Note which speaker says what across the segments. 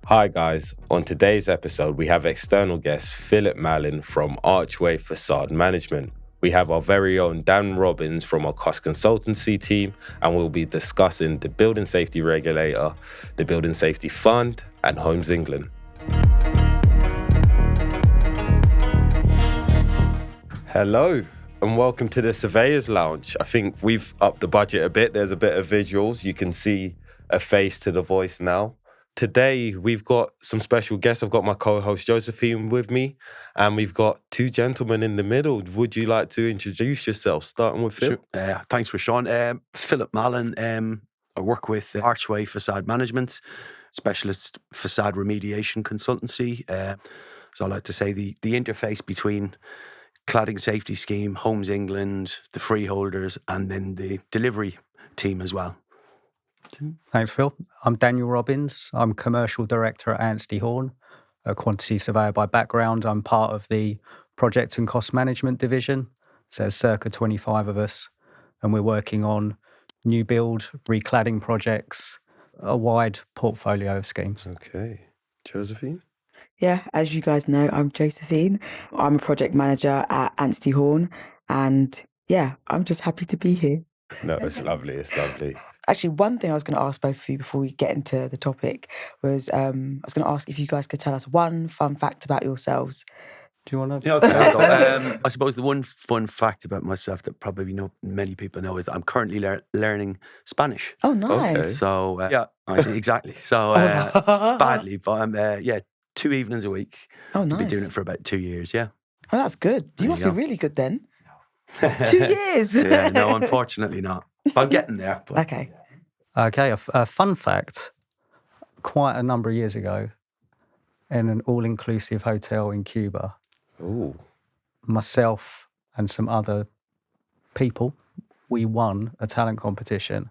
Speaker 1: Hi guys, on today's episode we have external guest Philip Mallon from Archway Facade Management. We have our very own Dan Robbins from our Cost Consultancy team, and we'll be discussing the Building Safety Regulator, the Building Safety Fund and Homes England. Hello and welcome to the Surveyors Lounge. I think we've upped the budget a bit. There's a bit of visuals. You can see a face to the voice now. Today, we've got some special guests. I've got my co-host Josephine with me, and we've got two gentlemen in the middle. Would you like to introduce yourself, starting with Phil?
Speaker 2: Sure. Thanks, Rashawn. Philip Mallon. I work with Archway Facade Management, specialist facade remediation consultancy. So I like to say the interface between Cladding Safety Scheme, Homes England, the freeholders, and then the delivery team as well.
Speaker 3: Thanks, Phil. I'm Daniel Robbins. I'm Commercial Director at Anstey Horne, a quantity surveyor by background. I'm part of the Project and Cost Management division. So there's circa 25 of us, and we're working on new build, recladding projects, a wide portfolio of schemes.
Speaker 1: Okay. Josephine?
Speaker 4: Yeah, as you guys know, I'm Josephine. I'm a project manager at Anstey Horne, and yeah, I'm just happy to be here.
Speaker 1: No, it's lovely. It's lovely.
Speaker 4: Actually, one thing I was going to ask both of you before we get into the topic was I was going to ask if you guys could tell us one fun fact about yourselves.
Speaker 3: Do you want to?
Speaker 2: Yeah, okay. I suppose the one fun fact about myself that probably many people know is that I'm currently learning Spanish.
Speaker 4: Oh, nice.
Speaker 1: Okay.
Speaker 2: So exactly. So badly, but I'm 2 evenings a week.
Speaker 4: Oh, nice.
Speaker 2: I've been doing it for about 2 years. Yeah.
Speaker 4: Oh, that's good. You must be really good then. 2 years.
Speaker 2: Yeah, no, unfortunately not. I'm getting there. But.
Speaker 4: Okay.
Speaker 3: Okay, a fun fact. Quite a number of years ago, in an all-inclusive hotel in Cuba,
Speaker 1: Ooh.
Speaker 4: myself and some other people, we won a talent competition,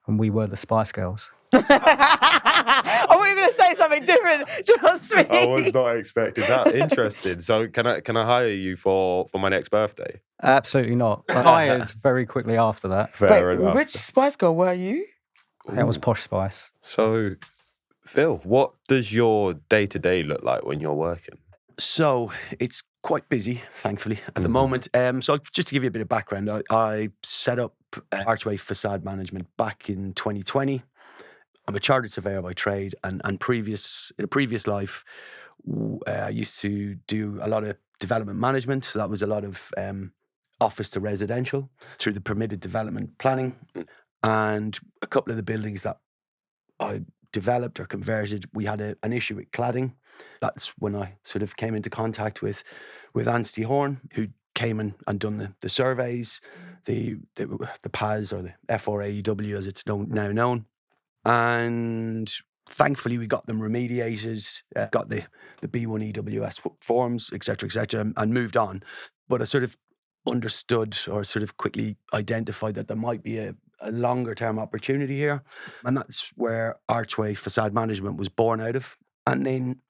Speaker 4: and we were the Spice Girls.
Speaker 5: I thought you were going to say something different. Trust me.
Speaker 1: I was not expecting that. Interesting. So can I hire you for my next birthday?
Speaker 3: Absolutely not. I hired very quickly after that.
Speaker 1: Fair
Speaker 5: Wait,
Speaker 1: enough.
Speaker 5: which Spice Girl were you?
Speaker 3: That was Posh Spice.
Speaker 1: So, Phil, what does your day-to-day look like when you're working?
Speaker 2: So it's quite busy, thankfully, at the moment. So just to give you a bit of background, I set up Archway Facade Management back in 2020. I'm a chartered surveyor by trade, and in a previous life, I used to do a lot of development management. So that was a lot of office to residential through the permitted development planning. And a couple of the buildings that I developed or converted, we had an issue with cladding. That's when I sort of came into contact with Anstey Horne, who came and done the surveys, the PAS or the FRAEW as it's now known. And thankfully we got them remediated, got the B1 EWS forms, etc., and moved on. But I sort of understood or sort of quickly identified that there might be a longer term opportunity here. And that's where Archway Facade Management was born out of. And then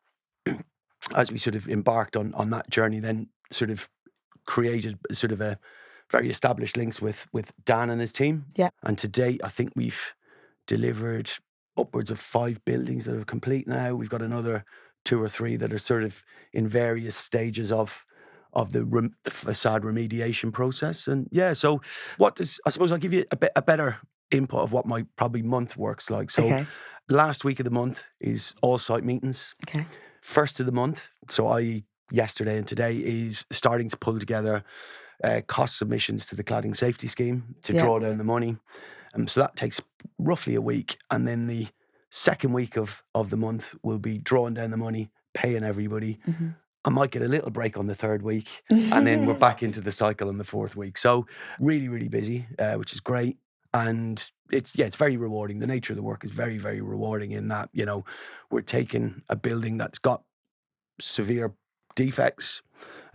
Speaker 2: as we sort of embarked on that journey, then sort of created sort of a very established links with Dan and his team.
Speaker 5: Yeah.
Speaker 2: And to date, I think we've delivered upwards of 5 buildings that are complete now. We've got another 2 or 3 that are sort of in various stages of the facade remediation process. And yeah, so I suppose I'll give you a better input of what my probably month works like. So last week of the month is all site meetings.
Speaker 5: Okay.
Speaker 2: First of the month, so yesterday and today, is starting to pull together cost submissions to the Cladding Safety Scheme to draw down the money. So that takes roughly a week. And then the second week of the month will be drawing down the money, paying everybody. Mm-hmm. I might get a little break on the third week, and then we're back into the cycle on the fourth week. So really, really busy, which is great. And it's very rewarding. The nature of the work is very, very rewarding in that, we're taking a building that's got severe defects.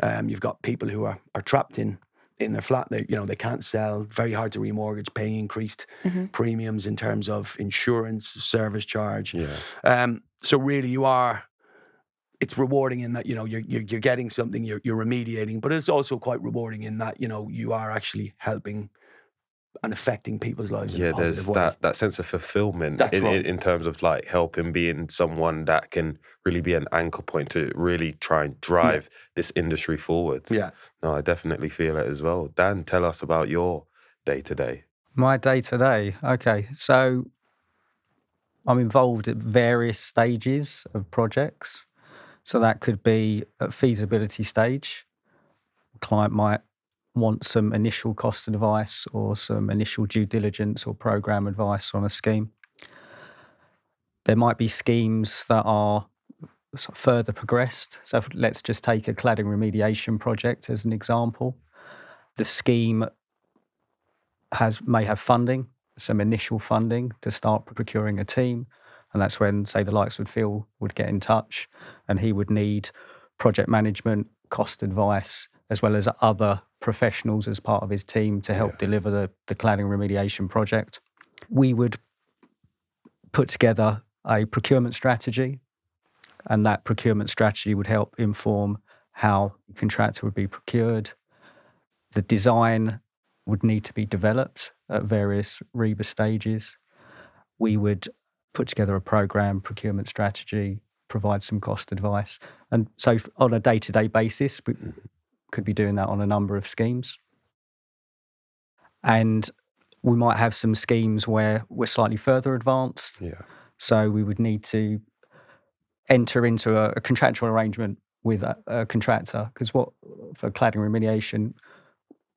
Speaker 2: You've got people who are trapped in their flat. They can't sell, very hard to remortgage, paying increased premiums in terms of insurance, service charge.
Speaker 1: Yeah.
Speaker 2: So really it's rewarding in that, you're getting something, you're remediating, but it's also quite rewarding in that, you are actually helping and affecting people's lives in a
Speaker 1: Yeah,
Speaker 2: positive
Speaker 1: there's
Speaker 2: way.
Speaker 1: that sense of fulfillment
Speaker 2: That's right.
Speaker 1: in terms of like helping, being someone that can really be an anchor point to really try and drive this industry forward.
Speaker 2: Yeah.
Speaker 1: No, I definitely feel it as well. Dan, tell us about your day to day.
Speaker 3: My day to day. Okay, so I'm involved at various stages of projects. So that could be at feasibility stage. A client might want some initial cost advice or some initial due diligence or program advice on a scheme. There might be schemes that are sort of further progressed. So let's just take a cladding remediation project as an example. The scheme may have funding, some initial funding to start procuring a team. And that's when, say, the likes of Phil would get in touch and he would need project management, cost advice, as well as other professionals as part of his team to help deliver the cladding remediation project. We would put together a procurement strategy, and that procurement strategy would help inform how the contractor would be procured. The design would need to be developed at various REBA stages. We would put together a program, procurement strategy, provide some cost advice. And so on a day-to-day basis, we could be doing that on a number of schemes. And we might have some schemes where we're slightly further advanced.
Speaker 1: Yeah.
Speaker 3: So we would need to enter into a contractual arrangement with a contractor, because for cladding remediation,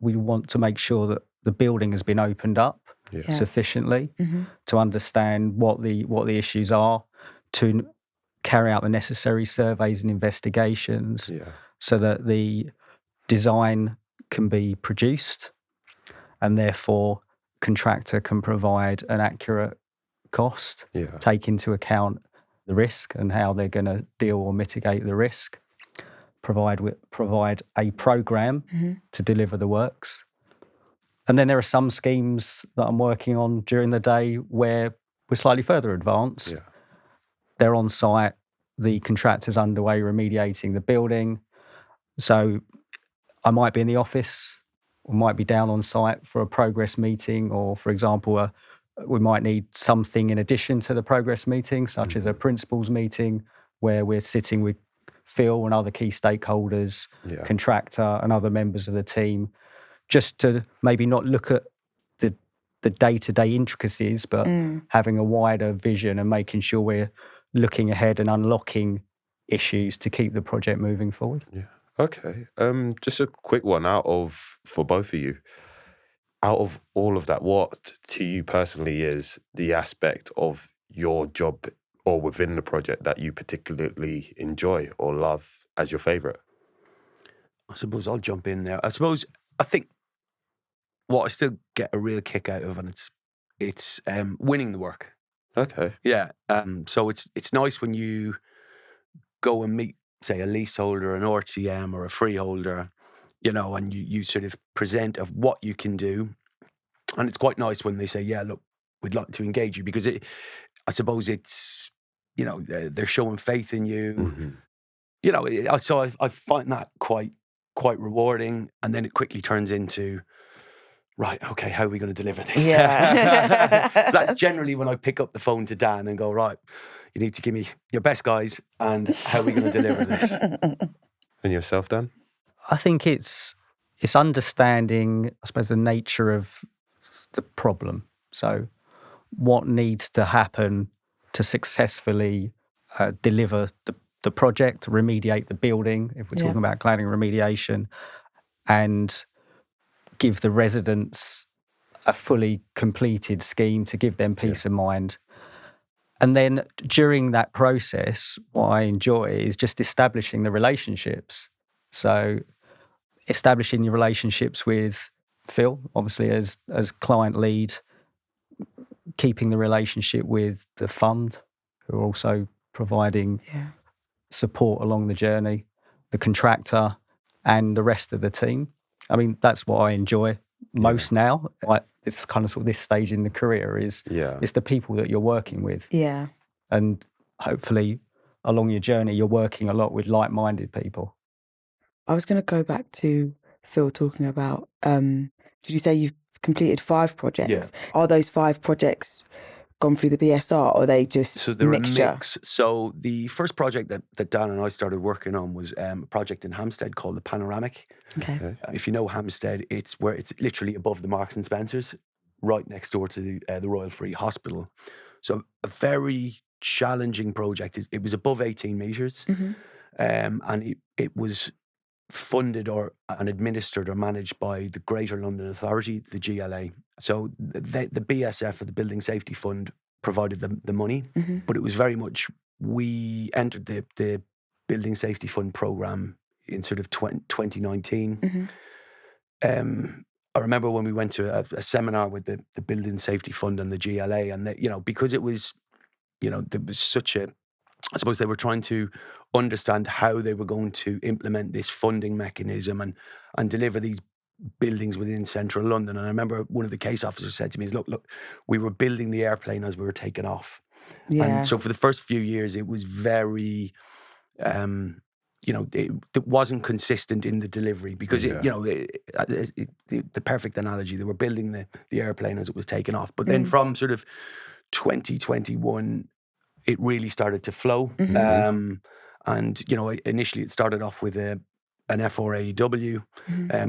Speaker 3: we want to make sure that the building has been opened up sufficiently to understand what the issues are, to carry out the necessary surveys and investigations so that the design can be produced, and therefore contractor can provide an accurate cost, take into account the risk and how they're going to deal or mitigate the risk, provide a program to deliver the works. And then there are some schemes that I'm working on during the day where we're slightly further advanced.
Speaker 1: Yeah.
Speaker 3: They're on site, the contractor's underway remediating the building. So I might be in the office, or might be down on site for a progress meeting, or, for example, we might need something in addition to the progress meeting, such as a principals meeting where we're sitting with Phil and other key stakeholders, contractor and other members of the team, just to maybe not look at the day-to-day intricacies, but having a wider vision and making sure we're looking ahead and unlocking issues to keep the project moving forward.
Speaker 1: Yeah. Okay. Just a quick one for both of you. Out of all of that, what to you personally is the aspect of your job or within the project that you particularly enjoy or love as your favourite?
Speaker 2: I suppose I'll jump in there. I think what I still get a real kick out of, and it's winning the work.
Speaker 1: Okay.
Speaker 2: Yeah. So it's nice when you go and meet, say, a leaseholder, an RTM, or a freeholder, and you sort of present of what you can do. And it's quite nice when they say, yeah, look, we'd like to engage you, because I suppose it's, they're showing faith in you. So I find that quite rewarding. And then it quickly turns into, right, okay, how are we going to deliver this?
Speaker 5: Yeah.
Speaker 2: So that's generally when I pick up the phone to Dan and go, right, you need to give me your best guys, and how are we going to deliver this?
Speaker 1: And yourself, Dan?
Speaker 3: I think it's understanding, I suppose, the nature of the problem. So what needs to happen to successfully deliver the project, remediate the building, if we're talking about cladding remediation, and give the residents a fully completed scheme to give them peace of mind. And then during that process, what I enjoy is just establishing the relationships. So establishing the relationships with Phil, obviously as client lead, keeping the relationship with the fund, who are also providing support along the journey, the contractor, and the rest of the team. I mean, that's what I enjoy most now. It's kind of sort of this stage in the career is it's the people that you're working with.
Speaker 5: Yeah.
Speaker 3: And hopefully along your journey, you're working a lot with like-minded people.
Speaker 5: I was going to go back to Phil talking about, did you say you've completed 5 projects.
Speaker 2: Yeah.
Speaker 5: Are those 5 projects gone through the BSR, or are they just
Speaker 2: So they're
Speaker 5: mixture?
Speaker 2: a mix. So the first project that Dan and I started working on was a project in Hampstead called the Panoramic.
Speaker 5: Okay.
Speaker 2: If you know Hampstead, it's literally above the Marks and Spencers, right next door to the Royal Free Hospital. So a very challenging project. It was above 18 metres, and it was funded and administered or managed by the Greater London Authority, the GLA. So the BSF, or the Building Safety Fund, provided the money, but it was very much, we entered the Building Safety Fund programme in sort of 2019. I remember when we went to a seminar with the Building Safety Fund and the GLA, and because it was, there was such a, I suppose they were trying to understand how they were going to implement this funding mechanism and deliver these buildings within central London. And I remember one of the case officers said to me, look, we were building the airplane as we were taking off.
Speaker 5: Yeah.
Speaker 2: And so for the first few years, it was very, it wasn't consistent in the delivery because, the perfect analogy, they were building the airplane as it was taking off. But then from sort of 2021, it really started to flow. And, initially it started off with an FRAEW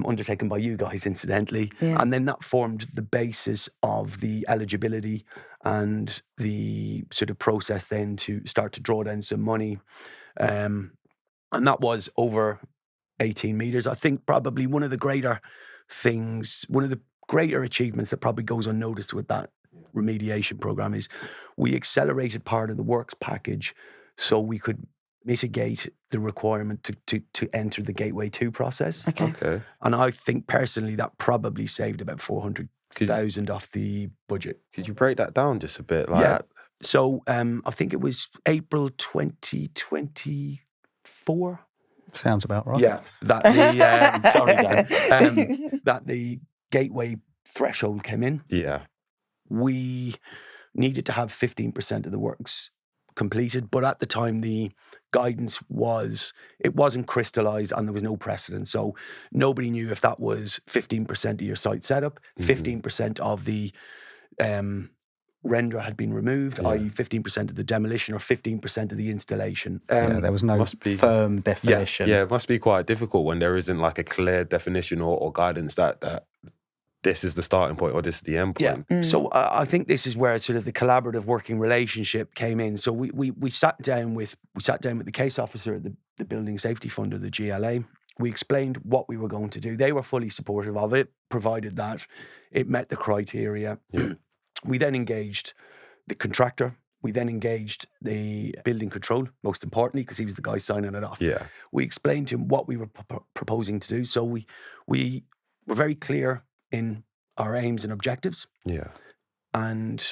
Speaker 2: undertaken by you guys, incidentally.
Speaker 5: Yeah.
Speaker 2: And then that formed the basis of the eligibility and the sort of process then to start to draw down some money. And that was over 18 metres. I think probably one of the greater achievements that probably goes unnoticed with that remediation programme is we accelerated part of the works package so we could mitigate the requirement to enter the Gateway 2 process.
Speaker 5: Okay.
Speaker 2: And I think personally that probably saved about 400,000 off the budget.
Speaker 1: Could you break that down just a bit?
Speaker 2: Yeah. So I think it was April 2024.
Speaker 3: Sounds about right.
Speaker 2: Yeah, that the sorry, Dan, that the Gateway threshold came in.
Speaker 1: Yeah.
Speaker 2: We needed to have 15% of the works completed, but at the time the guidance wasn't crystallised and there was no precedent. So nobody knew if that was 15% of your site setup, 15% of the render had been removed, i.e. 15% of the demolition or 15% of the installation.
Speaker 3: There was no firm definition.
Speaker 1: Yeah, it must be quite difficult when there isn't like a clear definition or guidance that this is the starting point or this is the end point.
Speaker 2: Yeah. So I think this is where sort of the collaborative working relationship came in. So we sat down with the case officer at the Building Safety Fund, or the GLA. We explained what we were going to do. They were fully supportive of it, provided that it met the criteria. Yeah. We then engaged the contractor. We then engaged the building control, most importantly, because he was the guy signing it off.
Speaker 1: Yeah.
Speaker 2: We explained to him what we were proposing to do. So we were very clear in our aims and objectives.
Speaker 1: Yeah.
Speaker 2: And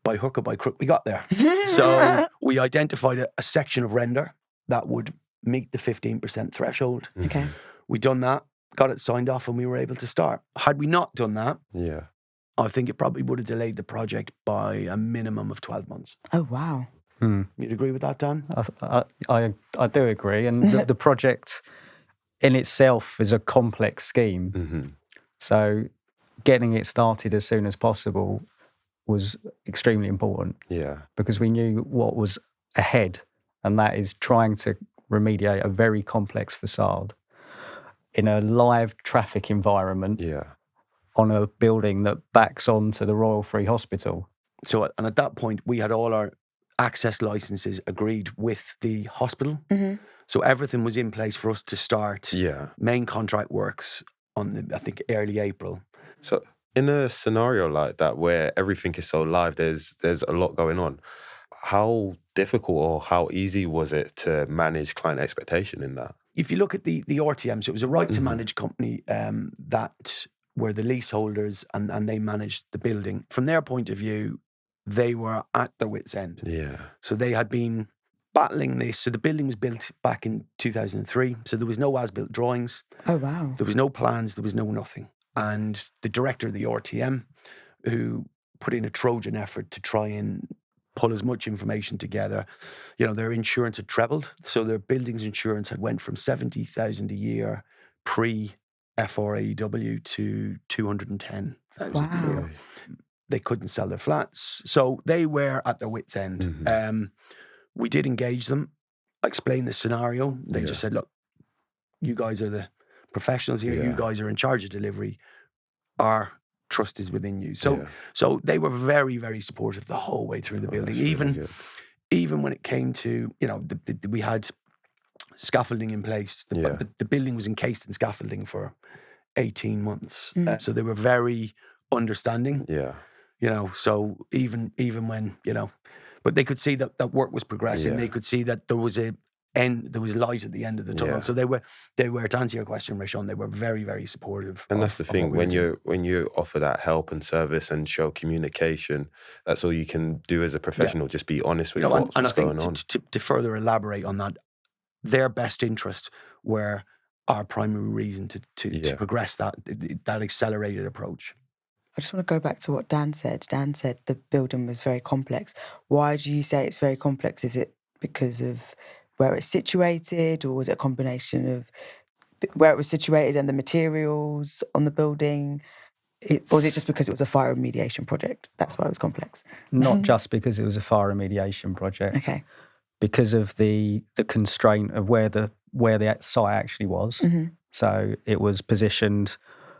Speaker 2: by hook or by crook, we got there. So we identified a section of render that would meet the 15% threshold.
Speaker 5: Okay.
Speaker 2: We done that, got it signed off, and we were able to start. Had we not done that, I think it probably would have delayed the project by a minimum of 12 months.
Speaker 5: Oh, wow.
Speaker 2: You'd agree with that, Dan?
Speaker 3: I do agree. And the project in itself is a complex scheme.
Speaker 1: Mm-hmm.
Speaker 3: So getting it started as soon as possible was extremely important.
Speaker 1: Yeah.
Speaker 3: Because we knew what was ahead, and that is trying to remediate a very complex facade in a live traffic environment.
Speaker 1: Yeah.
Speaker 3: On a building that backs onto the Royal Free Hospital.
Speaker 2: So, and at that point, we had all our access licenses agreed with the hospital.
Speaker 5: Mm-hmm.
Speaker 2: So everything was in place for us to start.
Speaker 1: Yeah.
Speaker 2: Main contract works on I think early April.
Speaker 1: So in a scenario like that where everything is so live, there's a lot going on. How difficult or how easy was it to manage client expectation in that?
Speaker 2: If you look at the RTM, so it was a right to manage company that were the leaseholders and they managed the building. From their point of view, they were at their wits' end.
Speaker 1: Yeah.
Speaker 2: So they had been battling this. So the building was built back in 2003. So there was no as-built drawings.
Speaker 5: Oh, wow.
Speaker 2: There was no plans. There was no nothing. And the director of the RTM, who put in a Trojan effort to try and pull as much information together, their insurance had trebled. So their buildings insurance had went from 70,000 a year pre FRAEW to 210.
Speaker 5: Wow.
Speaker 2: They couldn't sell their flats. So they were at their wits' end. We did engage them. I explained the scenario. They just said, look, you guys are the professionals here. You guys are in charge of delivery. Our trust is within you. So they were very, very supportive the whole way through the building. Even when it came to, we had scaffolding in place. The building was encased in scaffolding for 18 months. So they were very understanding. So even when, but they could see that work was progressing. They could see that there was light at the end of the tunnel. So they were, to answer your question, Rishon, they were very, very supportive.
Speaker 1: And that's the thing, when you offer that help and service and show communication, that's all you can do as a professional. Just be honest with what's going on.
Speaker 2: To further elaborate on that, their best interest were our primary reason to progress that accelerated approach.
Speaker 5: I just want to go back to what Dan said. Dan said the building was very complex. Why do you say it's very complex? Is it because of where it's situated, or was it a combination of where it was situated and the materials on the building? Or was it just because it was a fire remediation project? That's why it was complex.
Speaker 3: Not just because it was a fire remediation project.
Speaker 5: Okay.
Speaker 3: Because of the constraint of where the site actually was. So it was positioned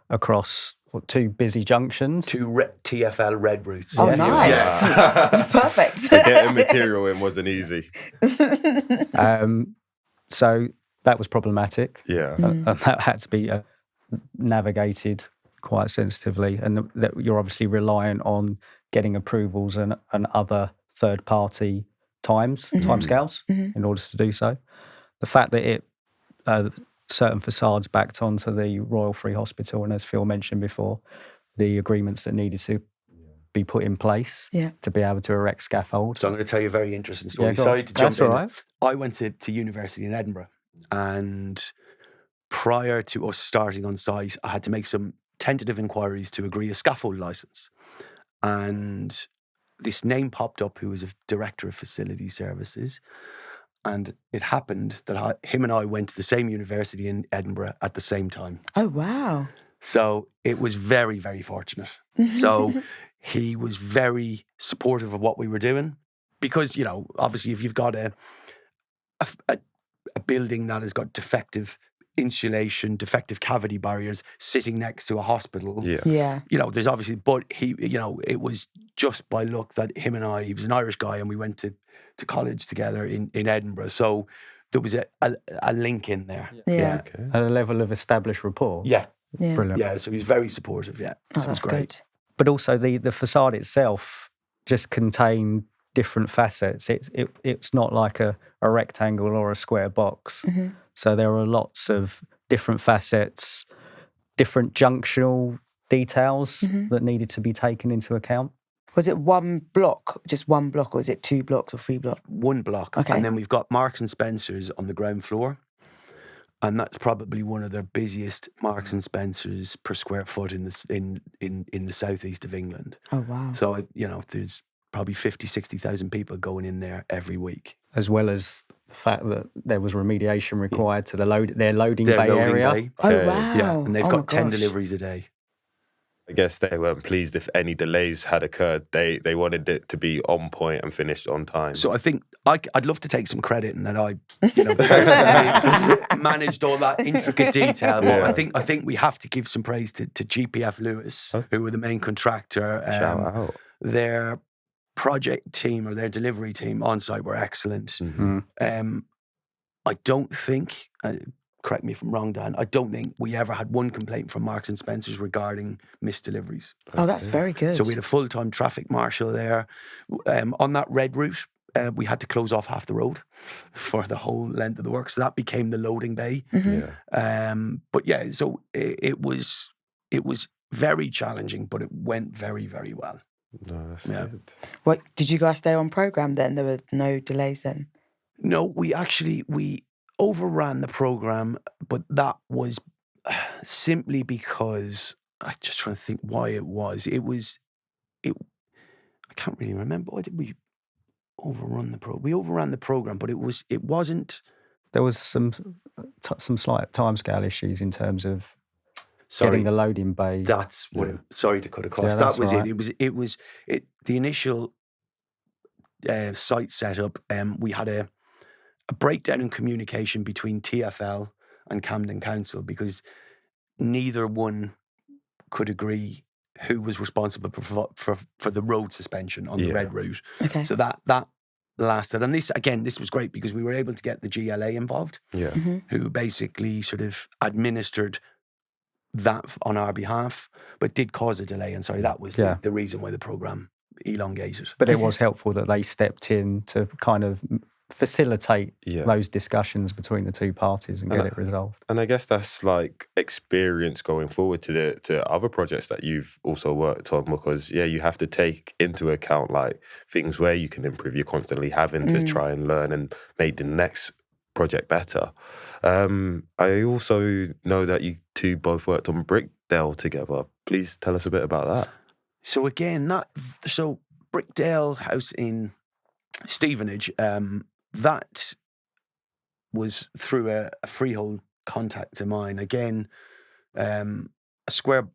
Speaker 3: across two busy junctions.
Speaker 2: Two TfL red routes.
Speaker 5: Oh, nice. Perfect.
Speaker 1: So getting material in wasn't easy.
Speaker 3: So that was problematic.
Speaker 1: And
Speaker 3: that had to be navigated quite sensitively. And that you're obviously reliant on getting approvals and other third-party timescales in order to do so. The fact that certain facades backed onto the Royal Free Hospital, and as Phil mentioned before, the agreements that needed to be put in place to be able to erect scaffold.
Speaker 2: So I'm going to tell you a very interesting story.
Speaker 3: Sorry to jump in. All right.
Speaker 2: I went to university in Edinburgh, and prior to us starting on site, I had to make some tentative inquiries to agree a scaffold licence. And this name popped up who was a director of facility services. And it happened that him and I went to the same university in Edinburgh at the same time.
Speaker 5: Oh, wow.
Speaker 2: So it was very, very fortunate. So he was very supportive of what we were doing. Because, obviously if you've got a building that has got defective insulation, defective cavity barriers sitting next to a hospital. There's obviously, but it was just by luck that him and I, he was an Irish guy and we went to college together in Edinburgh. So there was a link in there.
Speaker 3: At a level of established rapport. Brilliant.
Speaker 2: Yeah, so he was very supportive,
Speaker 5: Oh,
Speaker 2: so
Speaker 5: that's
Speaker 2: great.
Speaker 5: good.
Speaker 3: But also the facade itself just contained different facets. It's not like a rectangle or a square box. So there are lots of different facets, different junctional details that needed to be taken into account.
Speaker 5: Was it just one block, or is it 2 blocks or 3 blocks?
Speaker 2: One block.
Speaker 5: Okay.
Speaker 2: And then we've got Marks and Spencer's on the ground floor. And that's probably one of their busiest Marks and Spencer's per square foot in the southeast of England.
Speaker 5: Oh, wow.
Speaker 2: So, there's probably 50,000, 60,000 people going in there every week.
Speaker 3: As well as the fact that there was remediation required to their loading bay area.
Speaker 2: Bay.
Speaker 5: Oh, wow.
Speaker 2: Yeah, and they've got 10 deliveries a day.
Speaker 1: I guess they weren't pleased if any delays had occurred. They wanted it to be on point and finished on time.
Speaker 2: So I think I'd love to take some credit in that I, personally managed all that intricate detail. But I think we have to give some praise to GPF Lewis, who were the main contractor.
Speaker 1: Shout out.
Speaker 2: Their project team or their delivery team on site were excellent. I don't think. Correct me if I'm wrong, Dan, I don't think we ever had one complaint from Marks and Spencer's regarding missed deliveries.
Speaker 5: Oh, that's very good.
Speaker 2: So we had a full-time traffic marshal there. On that red route, we had to close off half the road for the whole length of the work. So that became the loading bay. But so it was very challenging, but it went very, very well.
Speaker 1: No, that's good.
Speaker 5: What, did you guys stay on programme then? There were no delays then?
Speaker 2: No, we overran the programme, but that was simply because I'm just trying to think why it was. I can't really remember. Why did we overrun the program? We overran the programme, but it wasn't.
Speaker 3: There was some slight timescale issues in terms of Getting the loading bay.
Speaker 2: That's what. Sorry to cut across.
Speaker 3: Yeah,
Speaker 2: that was
Speaker 3: right.
Speaker 2: it. The initial site setup. We had a breakdown in communication between TfL and Camden Council because neither one could agree who was responsible for the road suspension on the red route.
Speaker 5: Okay.
Speaker 2: So that lasted. And this was great because we were able to get the GLA involved, who basically sort of administered that on our behalf, but did cause a delay. And sorry, that was the reason why the programme elongated.
Speaker 3: But it was helpful that they stepped in to kind of facilitate those discussions between the two parties and get it resolved.
Speaker 1: And I guess that's like experience going forward to the other projects that you've also worked on, because you have to take into account like things where you can improve. You're constantly having to try and learn and make the next project better. I also know that you two both worked on Brickdale together. Please tell us a bit about that.
Speaker 2: So again, Brickdale House in Stevenage, that was through a freehold contact of mine. Again, a square,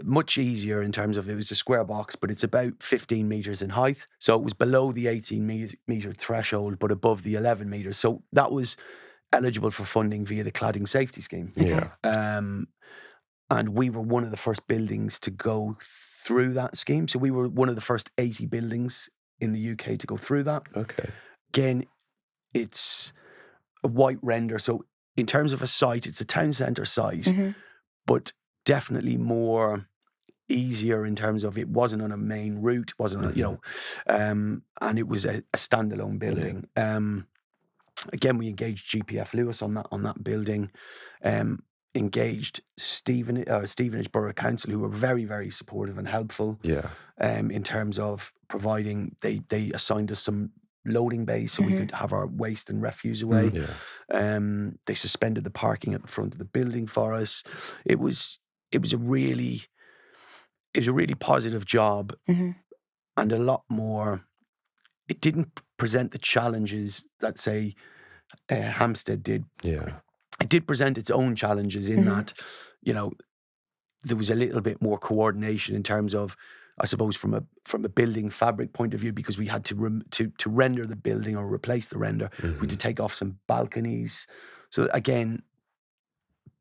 Speaker 2: much easier in terms of it was a square box, but it's about 15 metres in height. So it was below the 18 metre threshold, but above the 11 metres. So that was eligible for funding via the Cladding Safety Scheme.
Speaker 1: Yeah.
Speaker 2: And we were one of the first buildings to go through that scheme. So we were one of the first 80 buildings in the UK to go through that.
Speaker 1: Okay.
Speaker 2: Again, it's a white render. So in terms of a site, it's a town centre site, but definitely more easier in terms of it wasn't on a main route, wasn't on, and it was a standalone building. Again, we engaged GPF Lewis on that building. Engaged Stevenage Borough Council, who were very, very supportive and helpful. In terms of providing, they assigned us some loading bays so we could have our waste and refuse away. They suspended the parking at the front of the building for us. It was a really positive job, and a lot more. It didn't present the challenges that say Hampstead did. It did present its own challenges in that, there was a little bit more coordination in terms of, I suppose, from a building fabric point of view, because we had to render the building or replace the render. We had to take off some balconies. So again,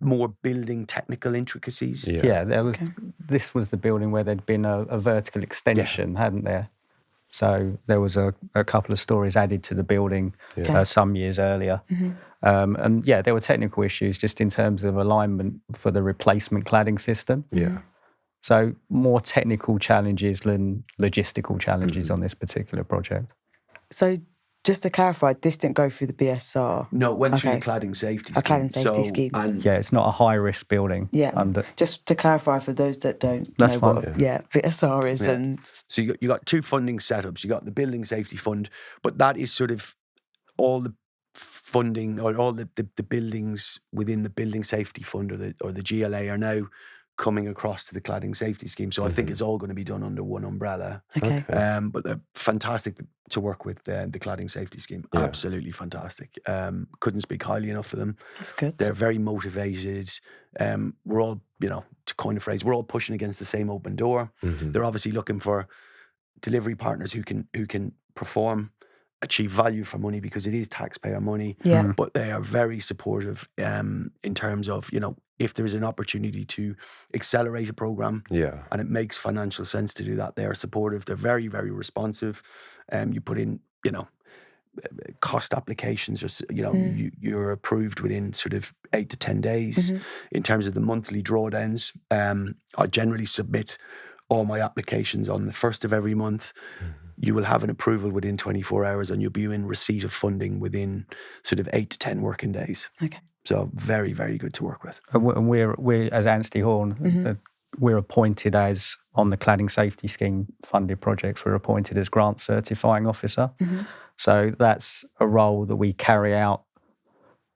Speaker 2: more building technical intricacies.
Speaker 3: This was the building where there'd been a vertical extension, hadn't there? So there was a couple of stories added to the building some years earlier. And there were technical issues just in terms of alignment for the replacement cladding system. So more technical challenges than logistical challenges on this particular project.
Speaker 5: So just to clarify, this didn't go through the BSR?
Speaker 2: No, it went through the cladding safety scheme.
Speaker 5: A cladding safety scheme.
Speaker 3: It's not a high-risk building.
Speaker 5: Just to clarify for those that don't know what BSR is. And
Speaker 2: so you got two funding setups. You got the Building Safety Fund, but that is sort of all the funding, or all the buildings within the Building Safety Fund or the GLA are now coming across to the Cladding Safety Scheme. So I think it's all going to be done under one umbrella.
Speaker 5: Okay.
Speaker 2: But they're fantastic to work with, the Cladding Safety Scheme. Absolutely fantastic. Couldn't speak highly enough of them.
Speaker 5: That's good.
Speaker 2: They're very motivated. We're all, to coin a phrase, we're all pushing against the same open door. They're obviously looking for delivery partners who can perform, achieve value for money, because it is taxpayer money. But they are very supportive in terms of, if there is an opportunity to accelerate a program and it makes financial sense to do that, they are supportive. They're very, very responsive. You put in, cost applications, or you're approved within sort of 8 to 10 days. In terms of the monthly drawdowns, I generally submit all my applications on the 1st of every month. You will have an approval within 24 hours, and you'll be in receipt of funding within sort of 8 to 10 working days.
Speaker 5: Okay.
Speaker 2: So very, very good to work with.
Speaker 3: And we're as Anstey Horne, we're appointed as, on the Cladding Safety Scheme funded projects, we're appointed as Grant Certifying Officer. So that's a role that we carry out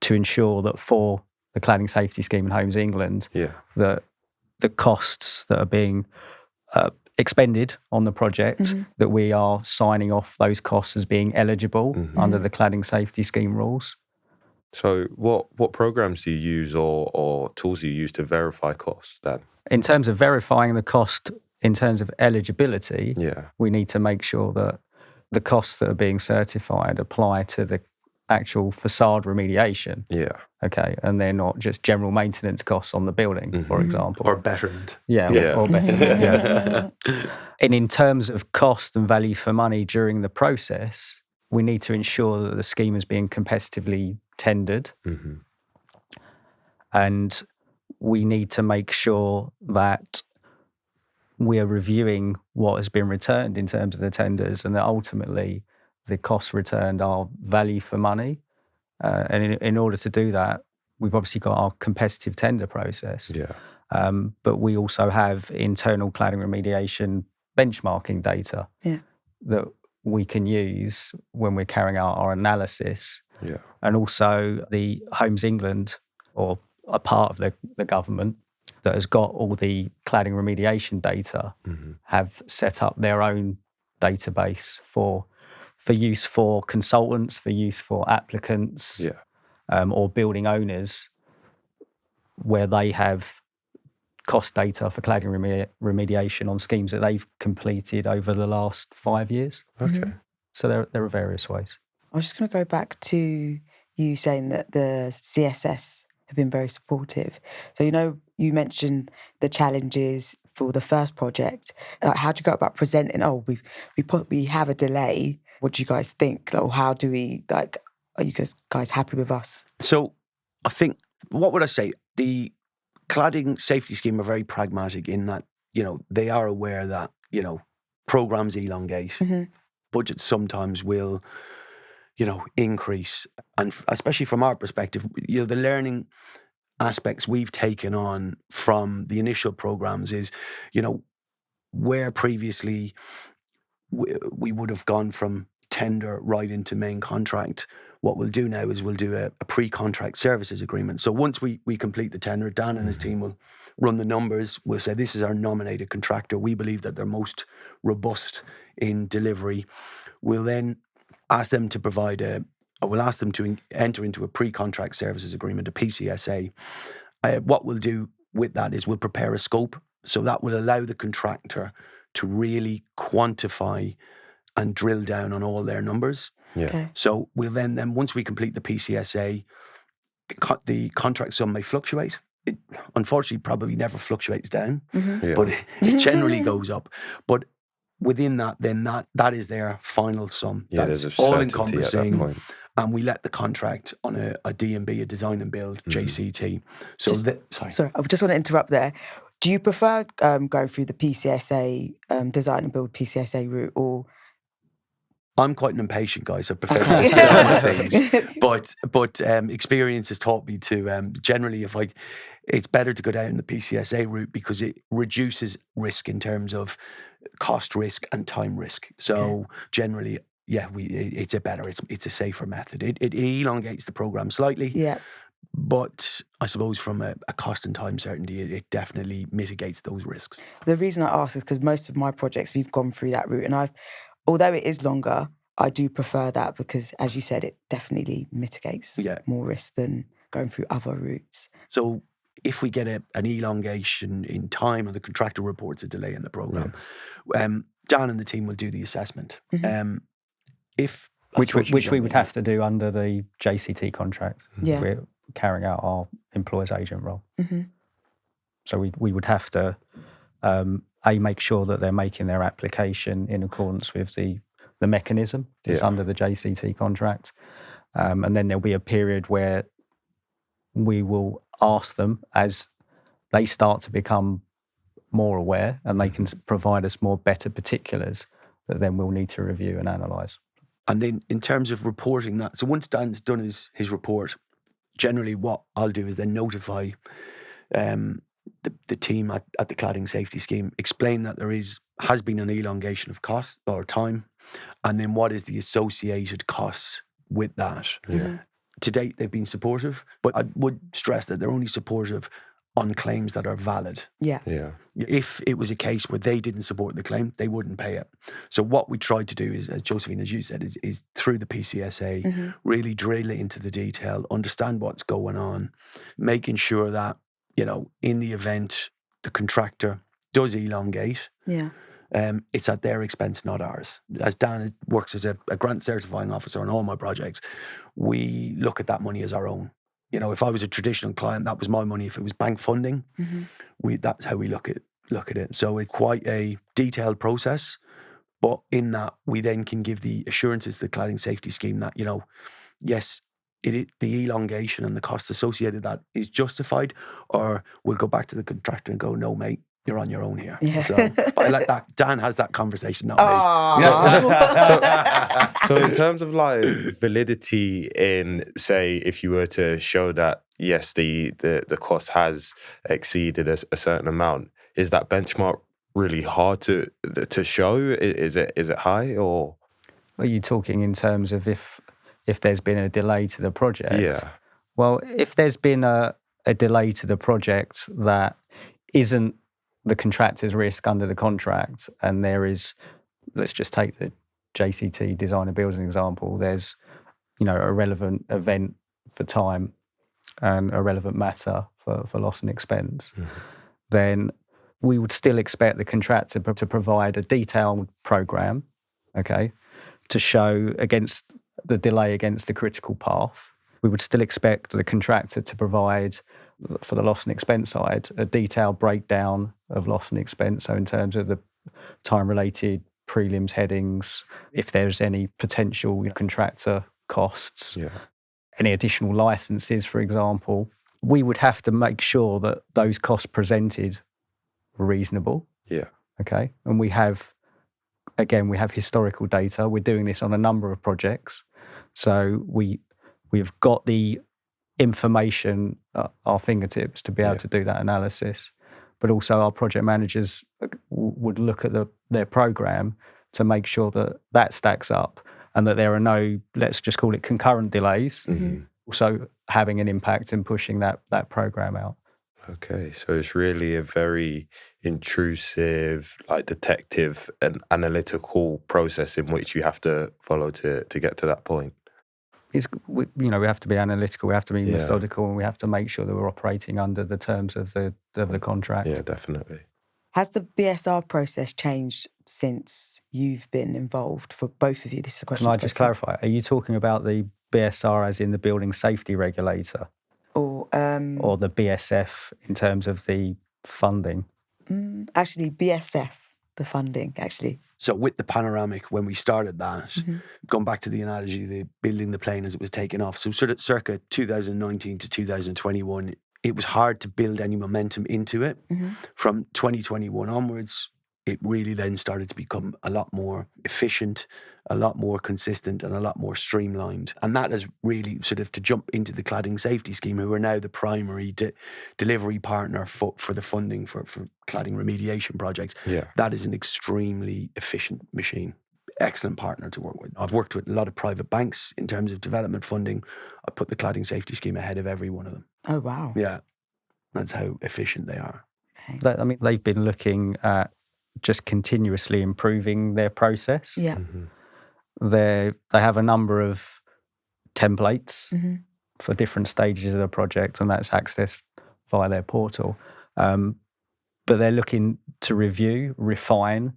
Speaker 3: to ensure that for the Cladding Safety Scheme in Homes England, that the costs that are being expended on the project, that we are signing off those costs as being eligible under the Cladding Safety Scheme rules.
Speaker 1: So what programs do you use or tools do you use to verify costs then?
Speaker 3: In terms of verifying the cost, in terms of eligibility, we need to make sure that the costs that are being certified apply to the actual facade remediation.
Speaker 1: Yeah.
Speaker 3: Okay, and they're not just general maintenance costs on the building, for example.
Speaker 2: Or betterment.
Speaker 3: Yeah. Or betterment, yeah. And in terms of cost and value for money during the process, we need to ensure that the scheme is being competitively tendered.
Speaker 1: Mm-hmm.
Speaker 3: And we need to make sure that we're reviewing what has been returned in terms of the tenders, and that ultimately the costs returned are value for money. And in order to do that, we've obviously got our competitive tender process.
Speaker 1: Yeah.
Speaker 3: But we also have internal cladding remediation benchmarking data that we can use when we're carrying out our analysis.
Speaker 1: Yeah.
Speaker 3: And also the Homes England, or a part of the government that has got all the cladding remediation data, have set up their own database for use for consultants, for use for applicants, or building owners, where they have cost data for cladding remediation on schemes that they've completed over the last 5 years.
Speaker 1: Okay.
Speaker 3: So there are various ways.
Speaker 5: I was just going to go back to you saying that the CSS have been very supportive. So, you mentioned the challenges for the first project. How do you go about presenting, we have a delay. What do you guys think? Or how do we, are you guys happy with us?
Speaker 2: So I think, what would I say? The cladding safety scheme are very pragmatic in that, they are aware that, programs elongate. Budgets sometimes will, increase. And especially from our perspective, the learning aspects we've taken on from the initial programs is, where previously we would have gone from tender right into main contract. What we'll do now is we'll do a pre-contract services agreement. So once we complete the tender, Dan and his team will run the numbers. We'll say, this is our nominated contractor. We believe that they're most robust in delivery. We'll then ask them to we'll ask them to enter into a pre-contract services agreement, a PCSA. What we'll do with that is we'll prepare a scope. So that will allow the contractor to really quantify and drill down on all their numbers.
Speaker 1: Yeah.
Speaker 5: Okay.
Speaker 2: So we'll then once we complete the PCSA, the contract sum may fluctuate. It unfortunately probably never fluctuates down, but it generally goes up. But within that, then that is their final sum.
Speaker 1: Yeah,
Speaker 2: That's
Speaker 1: there's a
Speaker 2: all
Speaker 1: certainty at that
Speaker 2: encompassing.
Speaker 1: point.
Speaker 2: And we let the contract on a D&B, a design and build, JCT. So
Speaker 5: Sorry, I just want to interrupt there. Do you prefer going through the PCSA, design and build PCSA route, or?
Speaker 2: I'm quite an impatient guy, so I prefer to just get on with things. But experience has taught me to generally, it's better to go down the PCSA route because it reduces risk in terms of cost risk and time risk. So generally, it's a safer method. It elongates the program slightly.
Speaker 5: Yeah.
Speaker 2: But I suppose from a cost and time certainty, it definitely mitigates those risks.
Speaker 5: The reason I ask is because most of my projects, we've gone through that route. And although it is longer, I do prefer that because, as you said, it definitely mitigates more risk than going through other routes.
Speaker 2: So if we get an elongation in time and the contractor reports a delay in the program, Dan and the team will do the assessment.
Speaker 3: Which we would have to do under the JCT contract.
Speaker 5: Yeah.
Speaker 3: We're carrying out our employer's agent role. So we would have to make sure that they're making their application in accordance with the mechanism that's under the JCT contract. And then there'll be a period where we will ask them as they start to become more aware and they can provide us better particulars that then we'll need to review and analyse.
Speaker 2: And then in terms of reporting that, so once Dan's done his report, generally what I'll do is then notify the team at the cladding safety scheme, explain that there has been an elongation of cost or time, and then what is the associated cost with that. To date, they've been supportive, but I would stress that they're only supportive on claims that are valid.
Speaker 5: Yeah.
Speaker 2: If it was a case where they didn't support the claim, they wouldn't pay it. So what we tried to do is, as Josephine, as you said, is through the PCSA, really drill into the detail, understand what's going on, making sure that, in the event the contractor does elongate, it's at their expense, not ours. As Dan works as a grant certifying officer on all my projects, we look at that money as our own. If I was a traditional client, that was my money. If it was bank funding, that's how we look at it. So it's quite a detailed process, but in that we then can give the assurances to the cladding safety scheme that, yes, the elongation and the cost associated with that is justified, or we'll go back to the contractor and go, no, mate, you're on your own here.
Speaker 5: Yeah.
Speaker 2: So I like that. Dan has that conversation, not
Speaker 1: me. So in terms of like validity in, say, if you were to show that, yes, the cost has exceeded a certain amount, is that benchmark really hard to show? Is it high, or?
Speaker 4: Are you talking in terms of if there's been a delay to the project?
Speaker 1: Yeah.
Speaker 4: Well, if there's been a delay to the project that isn't the contractor's risk under the contract, and there is, let's just take the JCT design and build as an example, there's, a relevant event for time and a relevant matter for loss and expense, then we would still expect the contractor to provide a detailed program, to show against the delay against the critical path. We would still expect the contractor to provide, for the loss and expense side, a detailed breakdown of loss and expense. So in terms of the time-related prelims headings, if there's any potential contractor costs, any additional licenses, for example, we would have to make sure that those costs presented were reasonable.
Speaker 1: Yeah.
Speaker 4: Okay. And we have historical data. We're doing this on a number of projects. So we've got the information at our fingertips to be able to do that analysis. But also our project managers would look at their program to make sure that stacks up and that there are no, let's just call it concurrent delays, also having an impact in pushing that program out.
Speaker 1: Okay, so it's really a very intrusive, like detective and analytical process in which you have to follow to get to that point.
Speaker 4: We have to be analytical, we have to be methodical, and we have to make sure that we're operating under the terms of the contract.
Speaker 1: Yeah, definitely.
Speaker 5: Has the BSR process changed since you've been involved for both of you? This is a question.
Speaker 4: Can I just clarify? Are you talking about the BSR as in the building safety regulator, or the BSF in terms of the funding?
Speaker 5: Actually, BSF, the funding, actually.
Speaker 2: So with the panoramic, when we started that, going back to the analogy, the building the plane as it was taking off, so sort of circa 2019 to 2021, it was hard to build any momentum into it. From 2021 onwards, it really then started to become a lot more efficient, a lot more consistent, and a lot more streamlined. And that is really sort of to jump into the cladding safety scheme, who are now the primary delivery partner for the funding for cladding remediation projects.
Speaker 1: Yeah.
Speaker 2: That is an extremely efficient machine. Excellent partner to work with. I've worked with a lot of private banks in terms of development funding. I put the cladding safety scheme ahead of every one of them.
Speaker 5: Oh, wow.
Speaker 2: Yeah. That's how efficient they are.
Speaker 5: Okay.
Speaker 4: I mean, they've been looking at just continuously improving their process.
Speaker 5: Yeah.
Speaker 4: They have a number of templates for different stages of the project, and that's accessed via their portal. But they're looking to review, refine,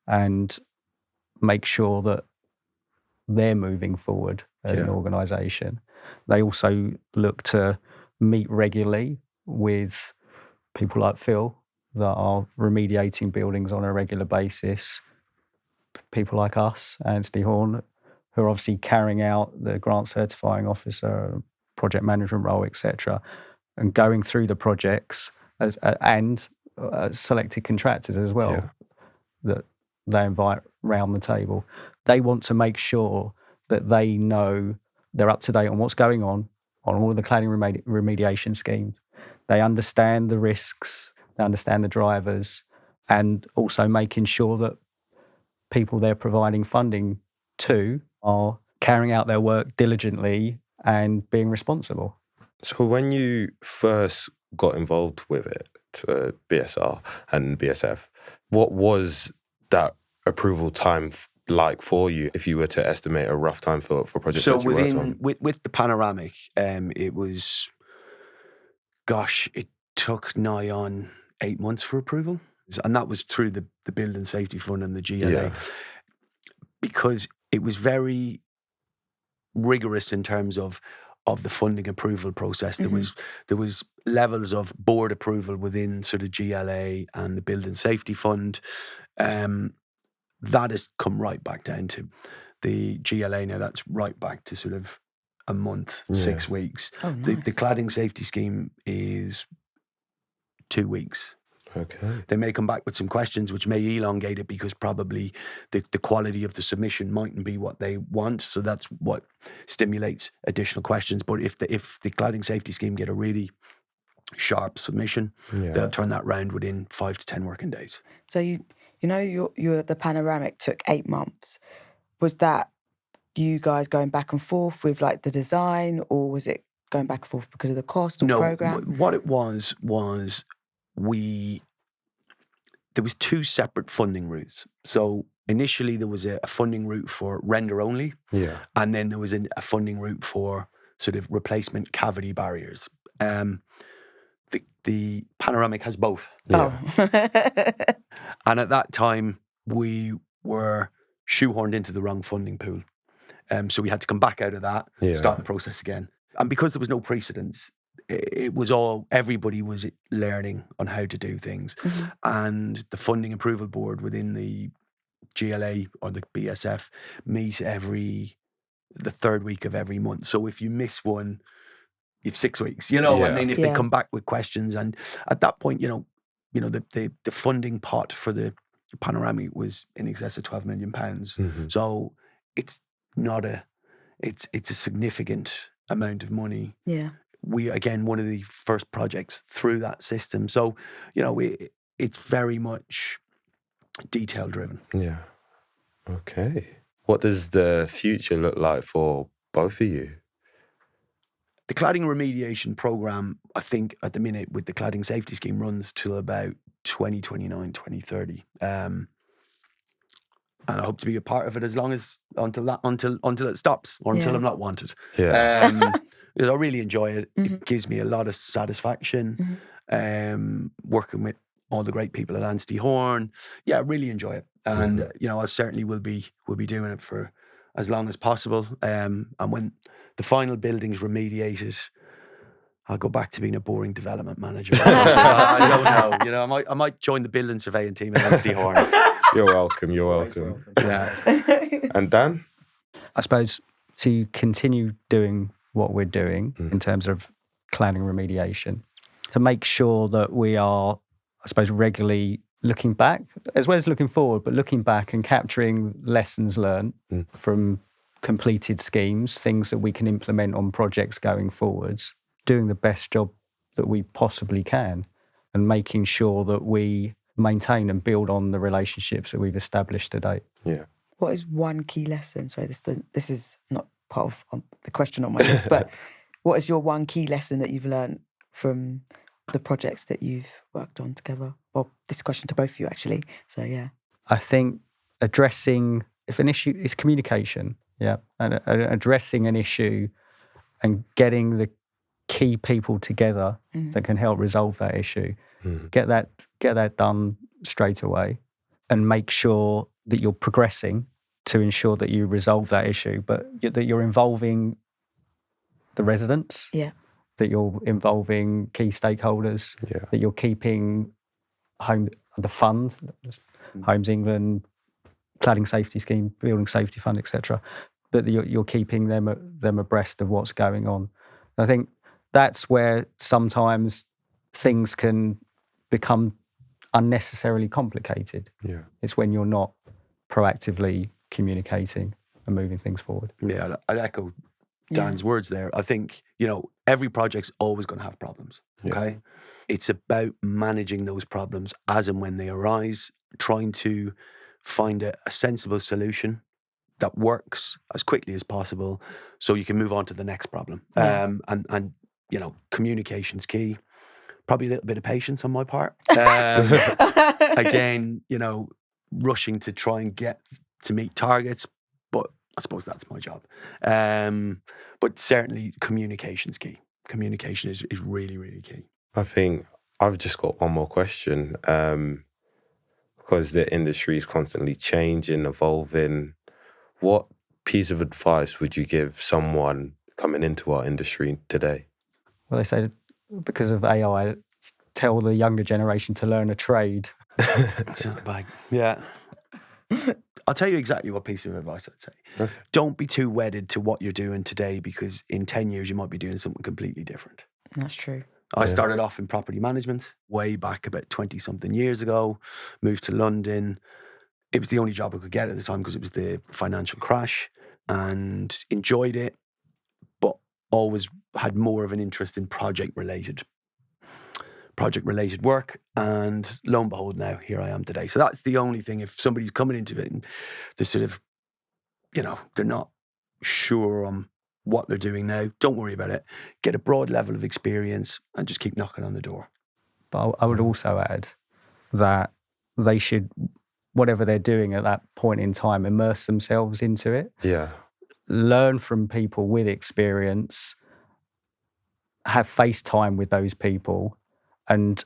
Speaker 4: and make sure that they're moving forward as an organisation. They also look to meet regularly with people like Phil that are remediating buildings on a regular basis, people like us, Anstey Horne, who are obviously carrying out the grant certifying officer, project management role, etc., and going through the projects and selected contractors as well that they invite round the table. They want to make sure that they know they're up to date on what's going on all of the cladding remediation schemes. They understand the risks, they understand the drivers, and also making sure that people they're providing funding to are carrying out their work diligently and being responsible.
Speaker 1: So when you first got involved with it, BSR and BSF. What was that approval time like for you, if you were to estimate a rough time for projects
Speaker 2: So
Speaker 1: that you worked on?
Speaker 2: with the panoramic, it was, gosh, it took nigh on 8 months for approval. And that was through the Building Safety Fund and the GLA, because it was very rigorous in terms of the funding approval process. There was levels of board approval within sort of GLA and the Building Safety Fund. That has come right back down to the GLA now. That's right back to sort of a month, 6 weeks.
Speaker 5: Oh, nice.
Speaker 2: The cladding safety scheme is 2 weeks.
Speaker 1: Okay.
Speaker 2: They may come back with some questions which may elongate it, because probably the quality of the submission mightn't be what they want. So that's what stimulates additional questions. But if the cladding safety scheme get a really sharp submission, they'll turn that round within 5 to 10 working days.
Speaker 5: So you know your the panoramic took 8 months. Was that you guys going back and forth with like the design, or was it going back and forth because of the cost or program?
Speaker 2: What it was there was 2 separate funding routes. So initially there was a funding route for render only, and then there was a funding route for sort of replacement cavity barriers. The panoramic has both.
Speaker 5: Oh.
Speaker 2: And at that time we were shoehorned into the wrong funding pool. So we had to come back out of that, start the process again. And because there was no precedence, it was everybody was learning on how to do things. And the funding approval board within the GLA or the BSF meet the 3rd week of every month. So if you miss one, you've 6 weeks, and then if they come back with questions, and at that point, the funding pot for the panoramic was in excess of £12 million. So it's not it's a significant amount of money. We, again, one of the first projects through that system. So, it's very much detail driven.
Speaker 1: Yeah. Okay. What does the future look like for both of you?
Speaker 2: The cladding remediation program, I think at the minute with the cladding safety scheme, runs till about 2029, 2030. And I hope to be a part of it until it stops, or until I'm not wanted. Because I really enjoy it. It gives me a lot of satisfaction. Working with all the great people at Anstey Horne. Yeah, I really enjoy it. And I certainly will be doing it for as long as possible. And when the final building's remediated, I'll go back to being a boring development manager. I don't know. I might join the building surveying team at Anstey Horne.
Speaker 1: You're welcome. Yeah. And Dan?
Speaker 4: I suppose to continue doing what we're doing in terms of cladding remediation, to make sure that we are, I suppose, regularly looking back as well as looking forward, but looking back and capturing lessons learned from completed schemes, things that we can implement on projects going forwards, doing the best job that we possibly can, and making sure that we maintain and build on the relationships that we've established to date.
Speaker 1: Yeah.
Speaker 5: What is one key lesson? Sorry, this is not part of the question on my list, but what is your one key lesson that you've learned from the projects that you've worked on together? Well, this question to both of you, actually. So, yeah.
Speaker 4: I think addressing, if an issue is communication, and addressing an issue and getting the key people together that can help resolve that issue, get that done straight away, and make sure that you're progressing to ensure that you resolve that issue, but that you're involving the residents, that you're involving key stakeholders, that you're keeping the fund, Homes England, Cladding Safety Scheme, Building Safety Fund, etc., but you're keeping them abreast of what's going on. I think that's where sometimes things can become unnecessarily complicated.
Speaker 1: Yeah.
Speaker 4: It's when you're not proactively communicating and moving things forward.
Speaker 2: Yeah, I'd echo Dan's words there. I think, every project's always going to have problems, okay? It's about managing those problems as and when they arise, trying to find a sensible solution that works as quickly as possible so you can move on to the next problem. And communication's key. probably a little bit of patience on my part. Again, rushing to try and get to meet targets, but I suppose that's my job. But certainly communication's key. Communication is really, really key.
Speaker 1: I think I've just got one more question. Because the industry is constantly changing, evolving, what piece of advice would you give someone coming into our industry today?
Speaker 4: Well, they say because of AI, tell the younger generation to learn a trade.
Speaker 2: It's not bad. Yeah. I'll tell you exactly what piece of advice I'd say.
Speaker 1: Okay.
Speaker 2: Don't be too wedded to what you're doing today, because in 10 years you might be doing something completely different.
Speaker 5: That's true.
Speaker 2: I started off in property management way back about 20-something years ago, moved to London. It was the only job I could get at the time because it was the financial crash, and enjoyed it, but always had more of an interest in project-related work. And lo and behold, now here I am today. So that's the only thing. If somebody's coming into it and they're sort of, they're not sure on what they're doing now, don't worry about it. Get a broad level of experience and just keep knocking on the door.
Speaker 4: But I would also add that they should, whatever they're doing at that point in time, immerse themselves into it.
Speaker 1: Yeah.
Speaker 4: Learn from people with experience, have face time with those people, and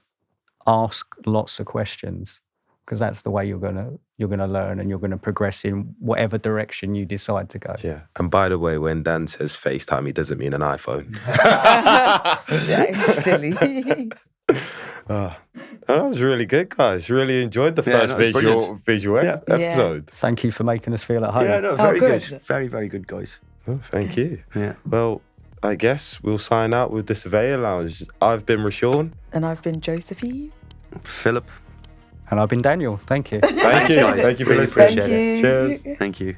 Speaker 4: ask lots of questions, because that's the way you're gonna learn, and you're gonna progress in whatever direction you decide to go.
Speaker 1: Yeah. And by the way, when Dan says FaceTime, he doesn't mean an iPhone.
Speaker 5: That's silly.
Speaker 1: That was really good, guys. Really enjoyed the first visual episode.
Speaker 4: Thank you for making us feel at home.
Speaker 2: Yeah, no, very good.
Speaker 5: Good.
Speaker 2: Very, very good, guys.
Speaker 1: Oh, thank you.
Speaker 2: Yeah.
Speaker 1: Well, I guess we'll sign out with the Surveyor Lounge. I've been Rashawn.
Speaker 5: And I've been Josephine.
Speaker 2: Philip.
Speaker 4: And I've been Daniel. Thank you.
Speaker 1: Thank you.
Speaker 2: guys.
Speaker 1: Thank you for
Speaker 2: Really
Speaker 1: listening.
Speaker 2: appreciate
Speaker 5: it.
Speaker 1: Cheers.
Speaker 2: Thank you.